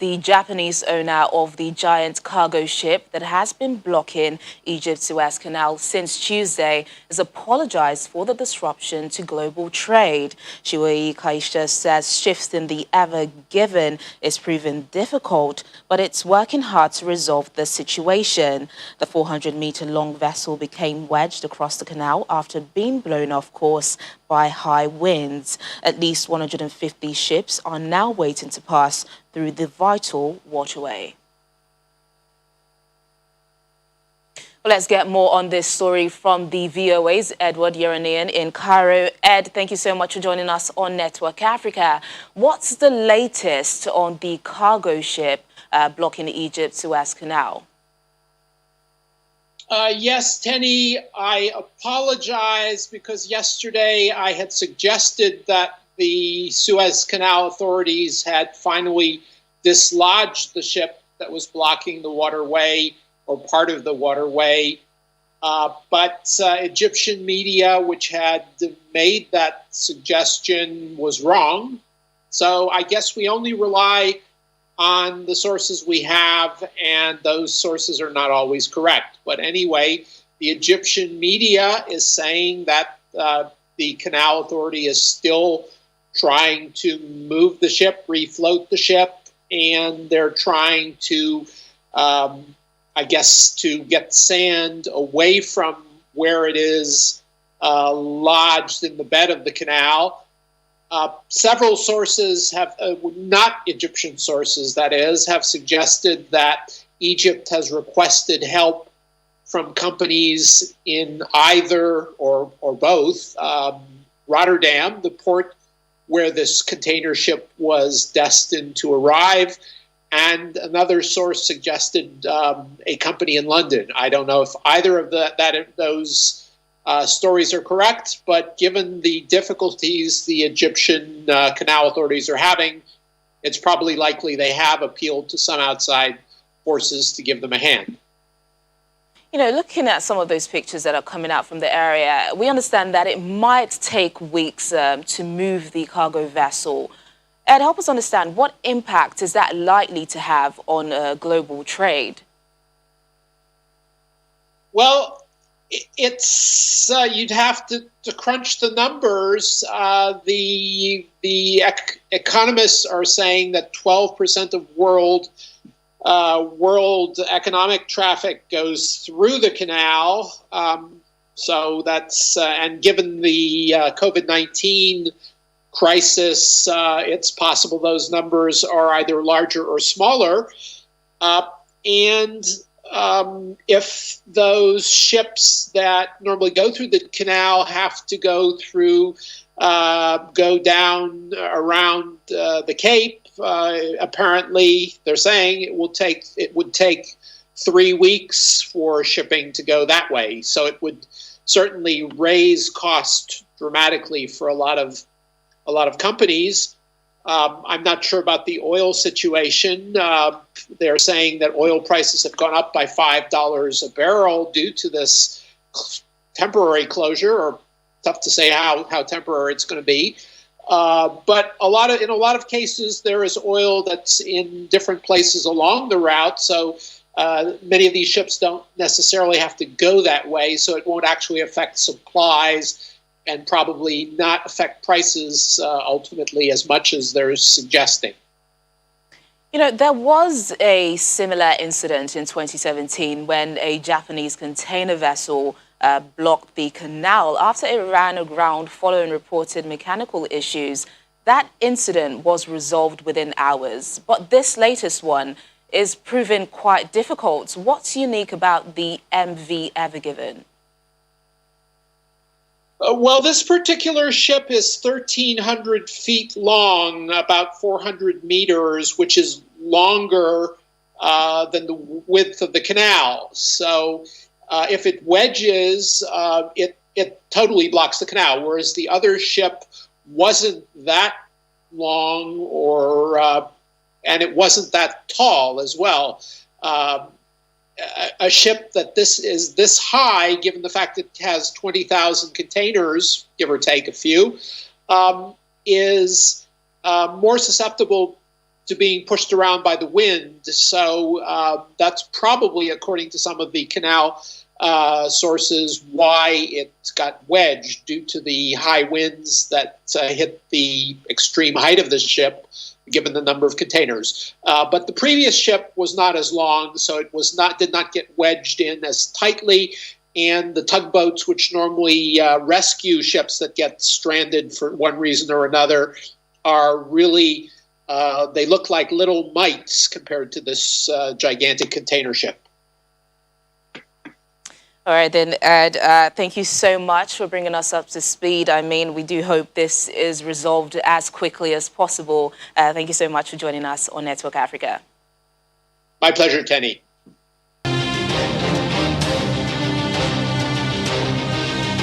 the Japanese owner of the giant cargo ship that has been blocking Egypt's Suez Canal since Tuesday, has apologized for the disruption to global trade. Shiwei Kaisha says shifting the Ever Given is proving difficult, but it's working hard to resolve the situation. The 400-meter-long vessel became wedged across the canal after being blown off course by high winds. At least 150 ships are now waiting to pass through the vital waterway. Well, let's get more on this story from the VOA's Edward Yeranian in Cairo. Ed, thank you so much for joining us on Network Africa. What's the latest on the cargo ship blocking Egypt's Suez Canal? Yes, Tenny, I apologize because yesterday I had suggested that the Suez Canal authorities had finally dislodged the ship that was blocking the waterway or part of the waterway. But Egyptian media, which had made that suggestion, was wrong. So I guess we only rely on the sources we have, and those sources are not always correct. But anyway, the Egyptian media is saying that the Canal Authority is still trying to move the ship, refloat the ship, and they're trying to, I guess, to get sand away from where it is lodged in the bed of the canal. Several sources have, not Egyptian sources that is, have suggested that Egypt has requested help from companies in either or both Rotterdam, the port where this container ship was destined to arrive, and another source suggested a company in London. I don't know if either of those stories are correct, but given the difficulties the Egyptian canal authorities are having, it's probably likely they have appealed to some outside forces to give them a hand. You know, looking at some of those pictures that are coming out from the area, we understand that it might take weeks to move the cargo vessel. Ed, help us understand, what impact is that likely to have on global trade? Well, it's you'd have to crunch the numbers. The economists are saying that 12% of world economic traffic goes through the canal. So that's and given the COVID-19 crisis, it's possible those numbers are either larger or smaller. If those ships that normally go through the canal have to go down around the Cape, apparently they're saying it would take 3 weeks for shipping to go that way. So it would certainly raise cost dramatically for a lot of companies. I'm not sure about the oil situation. They're saying that oil prices have gone up by $5 a barrel due to this temporary closure, or tough to say how temporary it's going to be. But in a lot of cases, there is oil that's in different places along the route. So many of these ships don't necessarily have to go that way. So it won't actually affect supplies and probably not affect prices ultimately as much as they're suggesting. You know, there was a similar incident in 2017 when a Japanese container vessel blocked the canal after it ran aground following reported mechanical issues. That incident was resolved within hours, but this latest one is proving quite difficult. What's unique about the MV Ever Given? Well, this particular ship is 1,300 feet long, about 400 meters, which is longer than the width of the canal. So if it wedges, it totally blocks the canal, whereas the other ship wasn't that long and it wasn't that tall as well. A ship that is this high, given the fact that it has 20,000 containers, give or take a few, is more susceptible to being pushed around by the wind. So that's probably, according to some of the canal sources, why it got wedged, due to the high winds that hit the extreme height of the ship, given the number of containers. But the previous ship was not as long, so it did not get wedged in as tightly. And the tugboats, which normally rescue ships that get stranded for one reason or another, are really, they look like little mites compared to this gigantic container ship. All right, then, Ed, thank you so much for bringing us up to speed. I mean, we do hope this is resolved as quickly as possible. Thank you so much for joining us on Network Africa. My pleasure, Tenny.